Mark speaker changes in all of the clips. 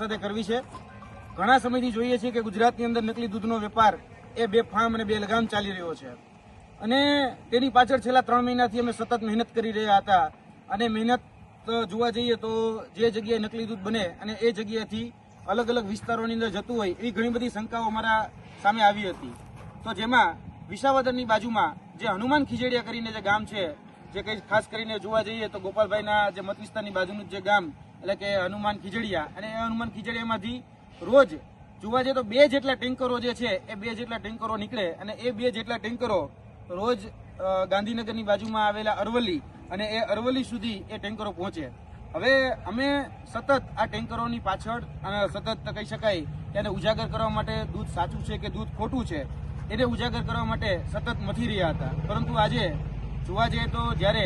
Speaker 1: સાથે કરવી છે। ઘણા સમયથી જોઈએ છીએ કે ગુજરાતની અંદર નકલી દૂધનો વેપાર એ બેફામ અને બેલગામ ચાલી રહ્યો છે અને તેની પાછળ છેલ્લા 3 મહિનાથી અમે સતત મહેનત કરી રહ્યા હતા અને મહેનત જોવા જઈએ તો જે જગ્યાએ નકલી દૂધ બને અને એ જગ્યાએથી અલગ અલગ વિસ્તારોની અંદર જતું હોય એવી ઘણી બધી શંકાઓ અમારા સામે આવી હતી। તો જેમાં વિસાવદરની બાજુમાં જે હનુમાન ખીજડીયા કરીને જે ગામ છે, જે કંઈ ખાસ કરીને જોવા જઈએ તો ગોપાલભાઈના જે મત વિસ્તારની બાજુનું જે ગામ એટલે કે હનુમાન ખીજડીયા, અને એ હનુમાન ખીજડીયામાંથી રોજ જોવા જઈએ તો 2 જેટલા ટેન્કરો જે છે એ 2 જેટલા ટેન્કરો નીકળે અને એ 2 જેટલા ટેન્કરો રોજ ગાંધીનગરની બાજુમાં આવેલા અરવલ્લી અને એ અરવલ્લી સુધી એ ટેન્કરો પહોંચે। હવે અમે સતત આ ટેન્કરોની પાછળ અને સતત કહી શકાય કે એને ઉજાગર કરવા માટે દૂધ સાચું છે કે દૂધ ખોટું છે એને ઉજાગર કરવા માટે સતત મથી રહ્યા હતા, પરંતુ આજે જોવા જઈએ તો જ્યારે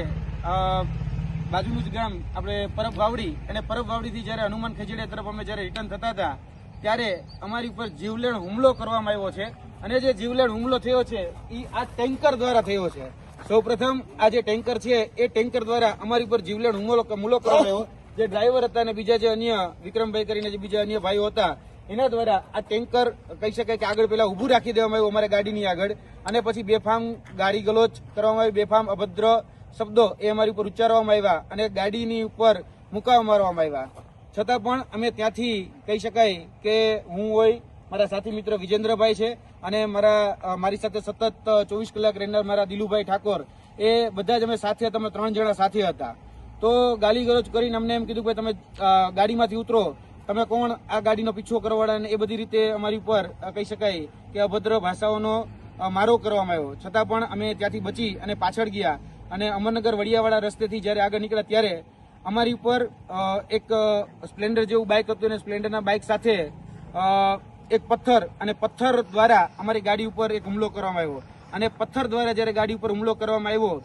Speaker 1: બાજુનું જ ગામ આપણે પરબ વાવડી અને પરબ વાવડીથી જ્યારે હનુમાન ખીજડીયા તરફ અમે જ્યારે રિટર્ન થતા હતા ત્યારે અમારી ઉપર જીવલેણ હુમલો કરવામાં આવ્યો છે અને જે જીવલેણ હુમલો થયો છે એ આ ટેન્કર દ્વારા થયો છે। સૌપ્રથમ આ જે ટેન્કર છે એ ટેન્કર દ્વારા અમારી ઉપર જીવલેણ હુમલો કરવામાં આવ્યો। જે ડ્રાઈવર હતા અને બીજા જે અન્ય વિક્રમભાઈ કરીને જે બીજા અન્ય ભાઈઓ હતા એના દ્વારા આ ટેન્કર કહી શકાય કે આગળ પેલા ઊભું રાખી દેવામાં આવ્યું અમારા ગાડીની આગળ અને પછી બેફામ ગાડી ગલોચ કરવામાં આવી, બેફામ અભદ્ર શબ્દો એ અમારી ઉપર ઉચ્ચારવામાં આવ્યા અને ગાડીની ઉપર મુકાવ મારવામાં આવ્યા। છતાં પણ અમે ત્યાંથી કહી શકાય કે હું હોય, મારા સાથી મિત્ર વિજેન્દ્રભાઈ છે અને મારી સાથે સતત 24 કલાક રહેનાર મારા દિલુભાઈ ઠાકોર, એ બધા જ અમે સાથે હતા, અમે 3 જણા સાથે હતા। તો ગાલી ગલોચ કરીને અમને એમ કીધું કે તમે ગાડીમાંથી ઉતરો, તમે કોણ આ ગાડીનો પીછો કરવાવાળા, અને એ બધી રીતે અમારી ઉપર કહી શકાય કે અભદ્ર ભાષાઓનો મારો કરવામાં આવ્યો। છતાં પણ અમે ત્યાંથી બચી અને પાછળ ગયા અને અમરનગર વડિયાવાળા રસ્તેથી જ્યારે આગળ નીકળ્યા ત્યારે અમારી ઉપર એક સ્પ્લેન્ડર જેવું બાઇક હતું અને સ્પ્લેન્ડરના બાઇક સાથે એક પથ્થર દ્વારા અમારી ગાડી ઉપર એક હુમલો કરવામાં આવ્યો અને પથ્થર દ્વારા જ્યારે ગાડી ઉપર હુમલો કરવામાં આવ્યો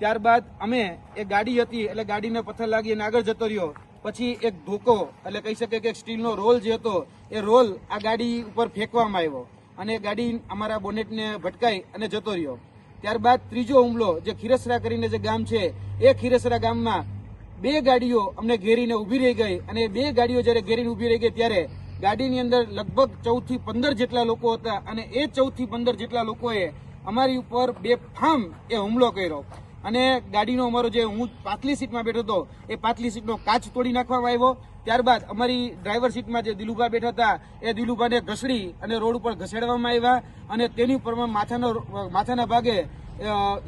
Speaker 1: ત્યારબાદ અમે એ ગાડી હતી એટલે ગાડીને પથ્થર લાગી અને આગળ જતો રહ્યો। પછી એક ધોકો એટલે કહી શકે કે સ્ટીલનો રોલ જે હતો એ રોલ આ ગાડી ઉપર ફેંકવામાં આવ્યો અને ગાડી અમારા બોનેટને ભટકાઈ અને જતો રહ્યો। ત્યારબાદ ત્રીજો હુમલો જે ખીરસરા કરીને જે ગામ છે એ ખીરસરા ગામમાં 2 ગાડીઓ અમને ઘેરીને ઊભી રહી ગઈ અને 2 ગાડીઓ જ્યારે ઘેરીને ઊભી રહી ગઈ ત્યારે ગાડીની અંદર લગભગ 14 થી 15 જેટલા લોકો હતા અને એ 14 થી 15 જેટલા લોકોએ અમારી ઉપર બેફામ એ હુમલો કર્યો અને ગાડીનો અમારો જે હું પાછલી સીટમાં બેઠો હતો એ પાછલી સીટનો કાચ તોડી નાખવામાં આવ્યો। ત્યારબાદ અમારી ડ્રાઈવર સીટમાં જે દિલુભા બેઠા હતા એ દિલુભાને ઘસડી અને રોડ ઉપર ઘસેડવામાં આવ્યા અને તેની ઉપર માથાના ભાગે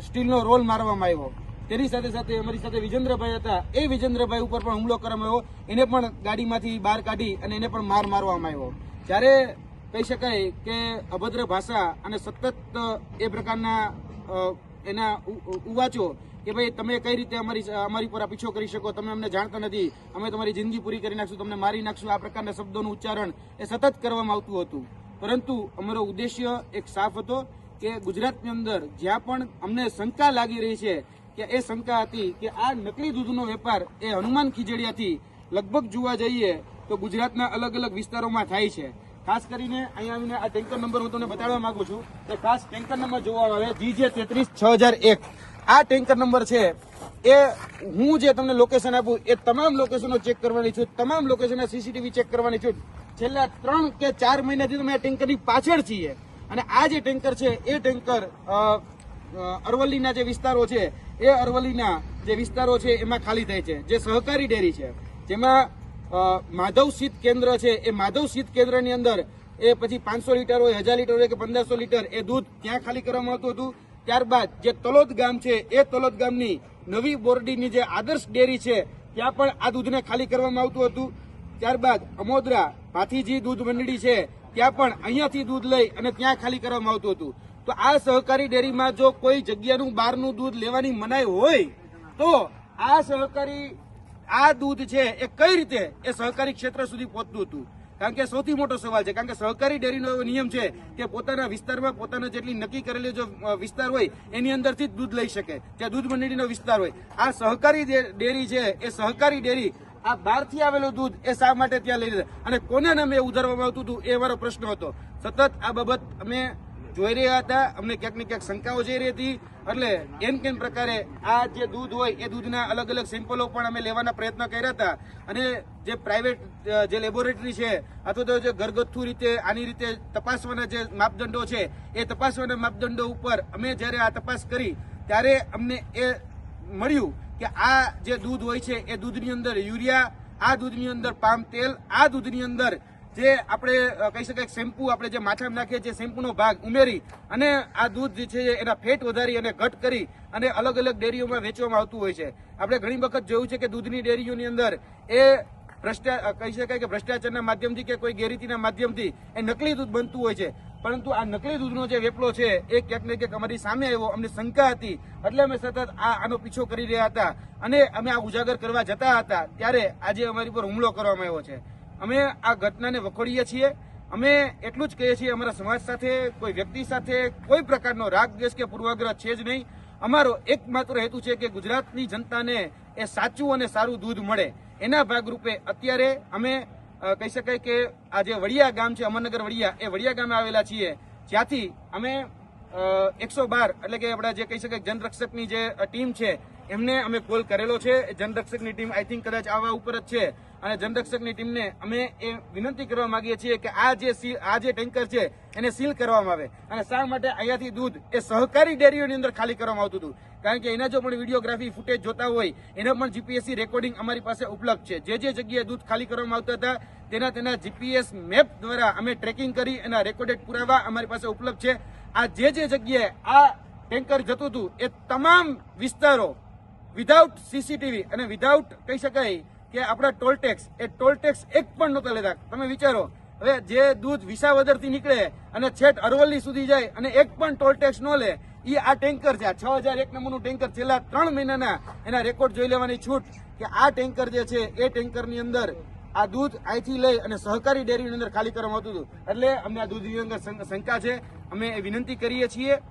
Speaker 1: સ્ટીલનો રોલ મારવામાં આવ્યો। તેની સાથે સાથે અમારી સાથે વિજેન્દ્રભાઈ હતા, એ વિજેન્દ્રભાઈ ઉપર પણ હુમલો કરવામાં આવ્યો, એને પણ ગાડીમાંથી બહાર કાઢી અને એને પણ મારવામાં આવ્યો। જ્યારે કહી શકાય કે અભદ્ર ભાષા અને સતત એ પ્રકારના એના ઉવાચો કે ભાઈ તમે કઈ રીતે અમારી પર પીછો કરી શકો, તમે અમને જાણતા નથી, અમે તમારી જિંદગી પૂરી કરી નાખશું, તમને મારી નાખશું, આ પ્રકારના શબ્દોનું ઉચ્ચારણ એ સતત કરવામાં આવતું હતું। પરંતુ અમારો ઉદ્દેશ્ય એક સાફ હતો કે ગુજરાતની અંદર જ્યાં પણ અમને શંકા લાગી રહી છે કે એ શંકા હતી કે આ નકલી દૂધનો વેપાર એ હનુમાન ખીજડીયાથી લગભગ જોવા જઈએ તો ગુજરાતના અલગ અલગ વિસ્તારોમાં થાય છે। ખાસ કરીને અહીંયા આવીને આ ટેન્કર નંબર હું તમને બતાડવા માંગુ છું કે ખાસ ટેન્કર નંબર જોવામાં આવે GJ336001 આ ટેન્કર નંબર છે એ હું જે તમને લોકેશન આપું એ તમામ લોકેશનો ચેક કરવાની છું, તમામ લોકેશનના CCTV ચેક કરવાની છું। છેલ્લા 3 કે 4 મહિનાથી તમે આ ટેન્કરની પાછળ છીએ અને આ જે ટેન્કર છે એ ટેન્કર અરવલ્લીના જે વિસ્તારો છે એ અરવલ્લીના જે વિસ્તારો છે એમાં ખાલી થાય છે। જે સહકારી ડેરી છે જેમાં માધવ શીત કેન્દ્ર છે એ માધવ શીત કેન્દ્રની અંદર એ પછી 500 લીટર હોય, 1000 લીટર હોય કે 1500 લીટર એ દૂધ ત્યાં ખાલી કરવામાં આવતું હતું। ત્યારબાદ જે તલોદ ગામ છે એ તલોદ ગામની નવી બોરડીની જે આદર્શ ડેરી છે ત્યાં પણ આ દૂધને ખાલી કરવામાં આવતું હતું। ત્યારબાદ અમોદરા ભાથીજી દૂધ મંડળી છે ત્યાં પણ અહીંયાથી દૂધ લઈ અને ત્યાં ખાલી કરવામાં આવતું હતું। તો આ સહકારી ડેરીમાં જો કોઈ જગ્યાનું બહારનું દૂધ લેવાની મનાઈ હોય તો આ દૂધ છે એ કઈ રીતે એ સહકારી ક્ષેત્ર સુધી પહોંચતું હતું? કારણ કે સૌથી મોટો સવાલ છે, કારણ કે સહકારી ડેરીનો એવો નિયમ છે કે પોતાના વિસ્તારમાં પોતાના જેટલી નક્કી કરેલી જો વિસ્તાર હોય એની અંદરથી જ દૂધ લઈ શકે, ત્યાં દૂધ મંડળીનો વિસ્તાર હોય। આ સહકારી ડેરી છે એ સહકારી ડેરી આ બહારથી આવેલું દૂધ એ શા માટે ત્યાં લઈ લીધા અને કોના નામે ઉધારવામાં આવતું હતું એ અમારો પ્રશ્ન હતો। સતત આ બાબત અમે જોઈ રહ્યા હતા, અમને ક્યાંક ને ક્યાંક શંકાઓ જઈ રહી હતી. એટલે એમ કેમ પ્રકારે આ જે દૂધ હોય એ દૂધના અલગ અલગ સેમ્પલો પણ અમે લેવાના પ્રયત્ન કર્યા હતા. અને જે પ્રાઇવેટ જે લેબોરેટરી છે અથવા તો જે ઘરગથ્થુ રીતે આની રીતે તપાસવાના જે માપદંડો છે એ તપાસવાના માપદંડો ઉપર અમે જ્યારે આ તપાસ કરી ત્યારે અમને એ મળ્યું કે આ જે દૂધ હોય છે એ દૂધની અંદર યુરિયા, આ દૂધની અંદર પામ તેલ, આ દૂધની અંદર જે આપણે કહી શકાય શેમ્પુ આપણે જે માથામાં નાખીએ છીએ શેમ્પુનો ભાગ ઉમેરી અને આ દૂધ જે છે એના ફેટ વધારી અને ઘટ કરી અને અલગ અલગ ડેરીઓમાં વેચવામાં આવતું હોય છે. આપણે ઘણી વખત જોયું છે કે દૂધની ડેરીઓની અંદર એ કહી શકાય કે ભ્રષ્ટાચારના માધ્યમથી કે કોઈ ગેરરીતિના માધ્યમથી એ નકલી દૂધ બનતું હોય છે. પરંતુ આ નકલી દૂધનો જે વેપલો છે એ ક્યાંક ને ક્યાંક અમારી સામે આવ્યો, અમને શંકા હતી એટલે અમે સતત આનો પીછો કરી રહ્યા હતા અને અમે આ ઉજાગર કરવા જતા હતા ત્યારે આજે અમારી પર હુમલો કરવામાં આવ્યો છે. અમે આ ઘટનાને વખોડીએ છીએ. અમે એટલું જ કહીએ છીએ, અમારા સમાજ સાથે કોઈ વ્યક્તિ સાથે કોઈ પ્રકારનો રાગ દ્વેષ કે પૂર્વાગ્રહ છે જ નહીં. અમારો એકમાત્ર હેતુ છે કે ગુજરાતની જનતાને એ સાચું અને સારું દૂધ મળે. એના ભાગરૂપે અત્યારે અમે કહી શકાય કે આ જે વડિયા ગામ છે, અમરનગર વડિયા, એ વડિયા ગામે આવેલા છીએ, જ્યાંથી અમે 112 એટલે કે આપણા જે કહી શકાય જનરક્ષકની જે ટીમ છે એમને અમે કોલ કરેલો છે. જનરક્ષકની ટીમ આઈ થિંક કદાચ આવા ઉપર જ છે અને જનરક્ષકની ટીમને અમે એ વિનંતી કરવા માંગીએ છીએ કે આ જે ટેન્કર છે એને સીલ કરવામાં આવે. અને શા માટે અહીંયાથી દૂધ એ સહકારી ડેરીઓની અંદર ખાલી કરવામાં આવતું હતું? કારણ કે એના જો પણ વિડીયોગ્રાફી ફૂટેજ જોતા હોય એના પણ જીપીએસસી રેકોર્ડિંગ અમારી પાસે ઉપલબ્ધ છે. જે જગ્યાએ દૂધ ખાલી કરવામાં આવતા હતા તેના જીપીએસ મેપ દ્વારા અમે ટ્રેકિંગ કરી એના રેકોર્ડેડ પુરાવા અમારી પાસે ઉપલબ્ધ છે. આ જે જગ્યાએ આ ટેન્કર જતું હતું એ તમામ વિસ્તારો વિધાઉટ સીસીટીવી અને વિધાઉટ કહી શકાય કે આપણા ટોલ ટેક્સ એક પણ નહોતા લેતા. તમે વિચારો, હવે જે દૂધ વિસાવદરથી નીકળે અને છેટ અરવલ્લી સુધી જાય અને એક પણ ટોલ ટેક્સ ન લે, એ આ ટેન્કર છે. આ 6001 નંબરનું ટેન્કર છેલ્લા 3 મહિનાના એના રેકોર્ડ જોઈ લેવાની છૂટ કે આ ટેન્કર જે છે એ ટેન્કરની અંદર આ દૂધ અહીંથી લઈ અને સહકારી ડેરીની અંદર ખાલી કરવામાં આવતું હતું. એટલે અમને આ દૂધની અંદર શંકા છે. અમે એ વિનંતી કરીએ છીએ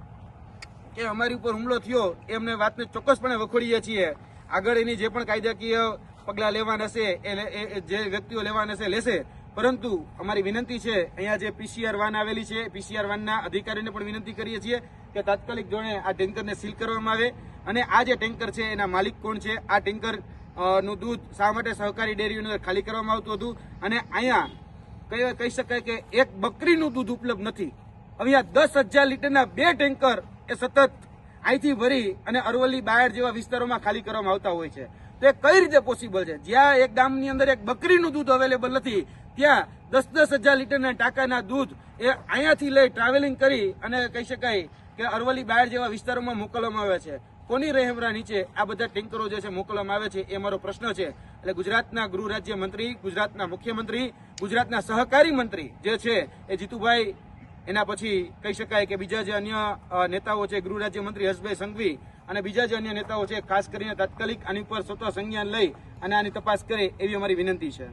Speaker 1: કે અમારી ઉપર હુમલો થયો એ અમને વાતને ચોક્કસપણે વખોડીએ છીએ. આગળ એની જે પણ કાયદાકીય પગલાં લેવાના હશે એ જે વ્યક્તિઓ લેવાના હશે લેશે. પરંતુ અમારી વિનંતી છે, અહીંયા જે પીસીઆર વાન આવેલી છે, પીસીઆર વાનના અધિકારીને પણ વિનંતી કરીએ છીએ કે તાત્કાલિક ધોરણે આ ટેન્કરને સીલ કરવામાં આવે. અને આ જે ટેન્કર છે એના માલિક કોણ છે, આ ટેન્કર નું દૂધ શા માટે સહકારી ડેરીઓની અંદર ખાલી કરવામાં આવતું હતું, અને અહીંયા કહી શકાય કે એક બકરીનું દૂધ ઉપલબ્ધ નથી. અહીંયા 10,000 લીટરના 2 ટેન્કર એ સતત અહીંથી ભરી અને અરવલ્લી બાયડ જેવા વિસ્તારોમાં ખાલી કરવામાં આવતા હોય છે. તો એ કઈ રીતે પોસિબલ છે? જ્યાં એક ગામની અંદર એક બકરીનું દૂધ અવેલેબલ નથી ત્યાં 10,000 લીટરના ટાંકાના દૂધ એ અહીંયાથી લઈ ટ્રાવેલિંગ કરી અને કહી શકાય કે અરવલ્લી બાયડ જેવા વિસ્તારોમાં મોકલવામાં આવે છે. કોની રહેમરા નીચે આ બધા ટેન્કરો જે છે મોકલવામાં આવે છે એ અમારો પ્રશ્ન છે. એટલે ગુજરાતના ગૃહ રાજ્ય મંત્રી, ગુજરાતના મુખ્યમંત્રી, ગુજરાતના સહકારી મંત્રી જે છે એ જીતુભાઈ, એના પછી કહી શકાય કે બીજા જે અન્ય નેતાઓ છે, ગૃહ રાજ્ય મંત્રી હર્ષભાઈ સંઘવી અને બીજા જે અન્ય નેતાઓ છે, ખાસ કરીને તાત્કાલિક આની ઉપર સ્વતઃ સંજ્ઞાન લઈ અને આની તપાસ કરે એવી અમારી વિનંતી છે.